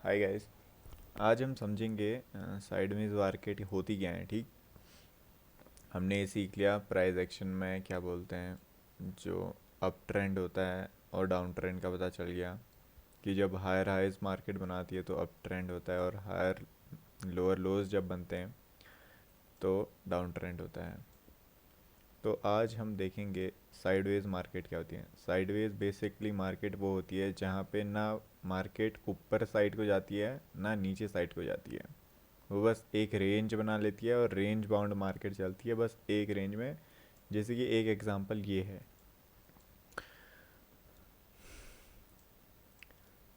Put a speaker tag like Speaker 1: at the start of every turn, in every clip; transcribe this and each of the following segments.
Speaker 1: Hi guys. आज हम समझेंगे साइडवेज मार्केट होती क्या है। ठीक, हमने ये सीख लिया प्राइस एक्शन में क्या बोलते हैं, जो अप ट्रेंड होता है और डाउन ट्रेंड का पता चल गया कि जब हायर हाइज मार्केट बनाती है तो अप ट्रेंड होता है और हायर लोअर लोज जब बनते हैं तो डाउन ट्रेंड होता है। तो आज हम देखेंगे साइडवेज मार्केट क्या होती है। साइडवेज बेसिकली मार्केट वो होती है जहाँ पे ना मार्केट ऊपर साइड को जाती है ना नीचे साइड को जाती है। वो बस एक रेंज बना लेती है और रेंज बाउंड मार्केट चलती है बस एक रेंज में। जैसे कि एक एग्जांपल ये है,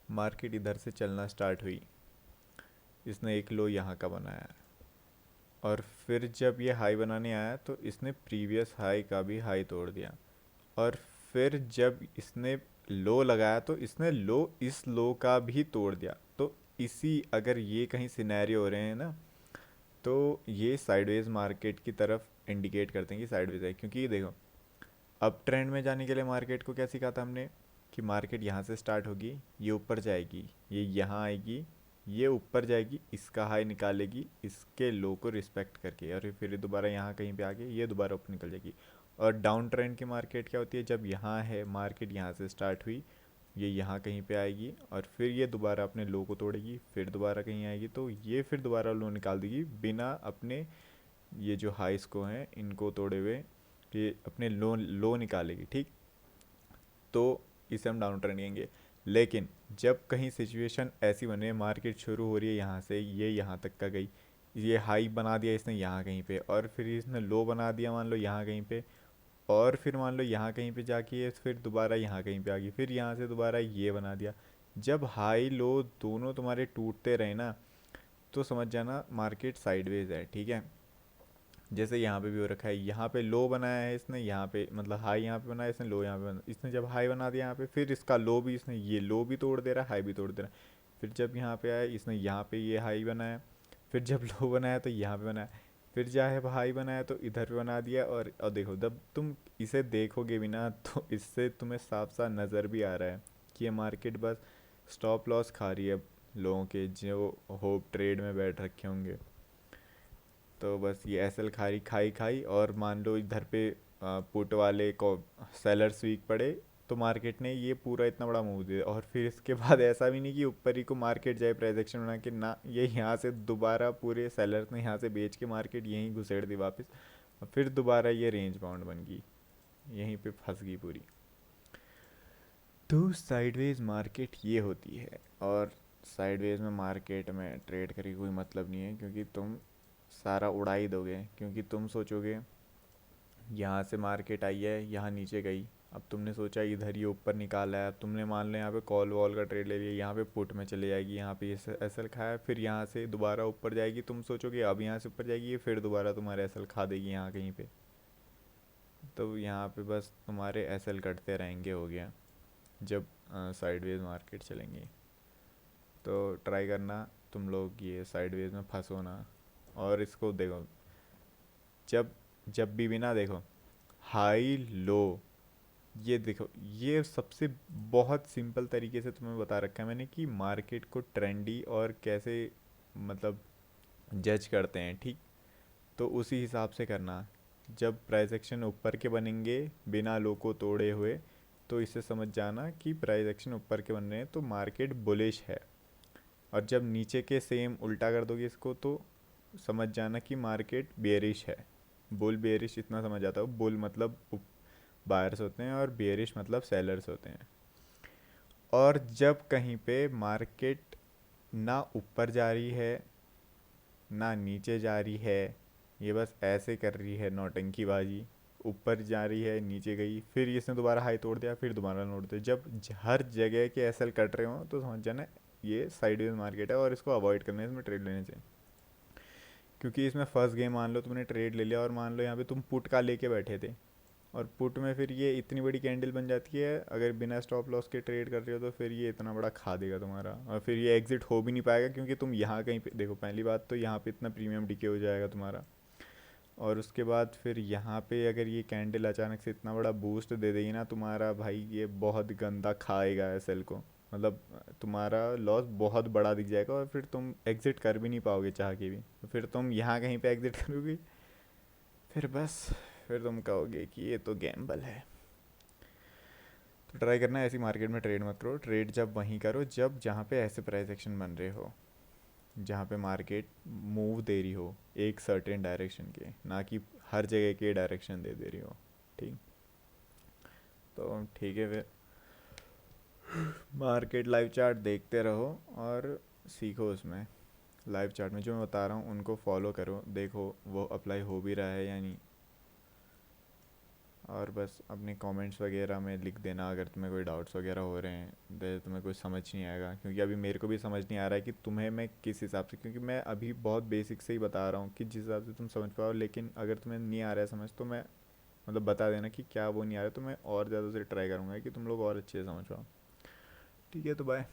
Speaker 1: मार्केट इधर से चलना स्टार्ट हुई, इसने एक लो यहाँ का बनाया और फिर जब ये हाई बनाने आया तो इसने प्रीवियस हाई का भी हाई तोड़ दिया और फिर जब इसने लो लगाया तो इसने लो इस लो का भी तोड़ दिया। तो इसी अगर ये कहीं सिनेरियो हो रहे हैं ना, तो ये साइडवेज मार्केट की तरफ इंडिकेट करते हैं कि साइडवेज है। क्योंकि ये देखो, अप ट्रेंड में जाने के लिए मार्केट को क्या सिखा था हमने कि मार्केट यहाँ से स्टार्ट होगी, ये ऊपर जाएगी, ये यहाँ आएगी, ये ऊपर जाएगी, इसका हाई निकालेगी इसके लो को रिस्पेक्ट करके और फिर दोबारा यहाँ कहीं पे आके ये दोबारा ऊपर निकल जाएगी। और डाउन ट्रेंड की मार्केट क्या होती है, जब यहाँ है मार्केट यहाँ से स्टार्ट हुई, ये यहाँ कहीं पे आएगी और फिर ये दोबारा अपने लो को तोड़ेगी, फिर दोबारा कहीं आएगी तो ये फिर दोबारा लो निकाल देगी बिना अपने ये जो हाइस को हैं इनको तोड़े हुए, ये अपने लो लो निकालेगी। ठीक, तो इसे हम डाउन ट्रेंड कहेंगे। लेकिन जब कहीं सिचुएशन ऐसी बने, मार्केट शुरू हो रही है यहाँ से, ये यहाँ तक का गई, ये हाई बना दिया इसने यहाँ कहीं पे और फिर इसने लो बना दिया मान लो यहाँ कहीं पे, और फिर मान लो यहाँ कहीं पे जाके ये फिर दोबारा यहाँ कहीं पे आ गई, फिर यहाँ से दोबारा ये बना दिया। जब हाई लो दोनों तुम्हारे टूटते रहे ना, तो समझ जाना मार्केट साइडवेज है। ठीक है, जैसे यहाँ पे भी हो रखा है, यहाँ पे लो बनाया है इसने, यहाँ पे मतलब हाई यहाँ पे बनाया इसने, लो यहाँ पे बना, इसने जब हाई बना दिया यहाँ पे फिर इसका लो भी इसने ये लो भी तोड़ दे रहा है, हाई भी तोड़ दे रहा है। फिर जब यहाँ पे आया इसने यहाँ पे ये हाई बनाया, फिर जब लो बनाया तो यहाँ पे बनाया, फिर चाहे हाई बनाया तो इधर पे बना दिया। और देखो, जब तुम इसे देखोगे भी ना तो इससे तुम्हें साफ साफ नज़र भी आ रहा है कि ये मार्केट बस स्टॉप लॉस खा रही है लोगों के जो होप ट्रेड में बैठ रखे होंगे। तो बस ये एसएल खाई खाई खाई और मान लो इधर पे पुट वाले को सेलर्स वीक पड़े तो मार्केट ने ये पूरा इतना बड़ा मूव दिया और फिर इसके बाद ऐसा भी नहीं कि ऊपर ही को मार्केट जाए प्राइजेक्शन बना के ना, ये यहाँ से दोबारा पूरे सेलर्स ने यहाँ से बेच के मार्केट यहीं घुसेड़ दी वापस और फिर दोबारा ये रेंज बाउंड बन गई, यहीं पे फंस गई पूरी। तो साइडवेज मार्केट ये होती है। और साइडवेज में मार्केट में ट्रेड करके कोई मतलब नहीं है, क्योंकि तुम सारा उड़ा ही दोगे। क्योंकि तुम सोचोगे यहाँ से मार्केट आई है, यहाँ नीचे गई, अब तुमने सोचा इधर ये ऊपर निकाला है, अब तुमने मान लो यहाँ पे कॉल वॉल का ट्रेड ले लिया, यहाँ पे पुट में चले जाएगी, यहाँ पे एसएल खाया, फिर यहाँ से दोबारा ऊपर जाएगी, तुम सोचोगे अब यहाँ से ऊपर जाएगी, ये फिर दोबारा तुम्हारे एसएल खा देगी यहाँ कहीं पे। तो यहाँ पे बस तुम्हारे एसएल कटते रहेंगे, हो गया जब साइडवेज मार्केट चलेंगी। तो ट्राई करना तुम लोग ये साइडवेज में फंसो ना। और इसको देखो, जब जब भी ना देखो, हाई लो, ये देखो, ये सबसे बहुत सिंपल तरीके से तुम्हें बता रखा है मैंने कि मार्केट को ट्रेंडी और कैसे मतलब जज करते हैं। ठीक, तो उसी हिसाब से करना। जब प्राइस एक्शन ऊपर के बनेंगे बिना लो को तोड़े हुए, तो इसे समझ जाना कि प्राइस एक्शन ऊपर के बन रहे हैं तो मार्केट बुलिश है। और जब नीचे के सेम उल्टा कर दोगे इसको तो समझ जाना कि मार्केट बेरिश है। बुल बेरिश इतना समझ आता हो, बुल मतलब बायर्स होते हैं और बेरिश मतलब सेलर्स होते हैं। और जब कहीं पे मार्केट ना ऊपर जा रही है ना नीचे जा रही है, ये बस ऐसे कर रही है नौटंकीबाजी, ऊपर जा रही है नीचे गई, फिर इसने दोबारा हाई तोड़ दिया, फिर दोबारा तोड़ दिया, जब हर जगह के एसएल कट रहे हो तो समझ जाना ये साइडवेज मार्केट है और इसको अवॉइड करना है, इसमें ट्रेड लेने चाहिए। क्योंकि इसमें फर्स्ट गेम मान लो तुमने ट्रेड ले लिया और मान लो यहाँ पे तुम पुट का लेके बैठे थे और पुट में फिर ये इतनी बड़ी कैंडल बन जाती है, अगर बिना स्टॉप लॉस के ट्रेड कर रहे हो तो फिर ये इतना बड़ा खा देगा तुम्हारा और फिर ये एग्जिट हो भी नहीं पाएगा। क्योंकि तुम यहाँ कहीं पे देखो, पहली बात तो यहाँ पे इतना प्रीमियम डीके हो जाएगा तुम्हारा, और उसके बाद फिर यहाँ पे अगर ये कैंडल अचानक से इतना बड़ा बूस्ट दे देगी ना तुम्हारा, भाई ये बहुत गंदा खाएगा एसएल को। मतलब तुम्हारा लॉस बहुत बड़ा दिख जाएगा और फिर तुम एग्ज़िट कर भी नहीं पाओगे चाह के भी। तो फिर तुम यहाँ कहीं पे एग्ज़िट करोगे, फिर बस, फिर तुम कहोगे कि ये तो गैम्बल है। तो ट्राई करना ऐसी मार्केट में ट्रेड मत करो। ट्रेड जब वहीं करो जब जहाँ पे ऐसे प्राइस एक्शन बन रहे हो, जहाँ पे मार्केट मूव दे रही हो एक सर्टेन डायरेक्शन के, ना कि हर जगह के डायरेक्शन दे रही हो। ठीक, तो ठीक है फिर, मार्केट लाइव चार्ट देखते रहो और सीखो उसमें। लाइव चार्ट में जो मैं बता रहा हूँ उनको फॉलो करो, देखो वो अप्लाई हो भी रहा है या नहीं। और बस अपने कमेंट्स वगैरह में लिख देना अगर तुम्हें कोई डाउट्स वगैरह हो रहे हैं, तुम्हें कुछ समझ नहीं आएगा, क्योंकि अभी मेरे को भी समझ नहीं आ रहा है कि तुम्हें मैं किस हिसाब से, क्योंकि मैं अभी बहुत बेसिक से ही बता रहा हूँ कि जिस हिसाब से तुम समझ पाओ। लेकिन अगर तुम्हें नहीं आ रहा है समझ, तो मैं मतलब बता देना कि क्या वो नहीं आ रहा है, तो मैं और ज़्यादा से ट्राई करूँगा कि तुम लोग और अच्छे से समझ पाओ। ठीक है, तो बाय।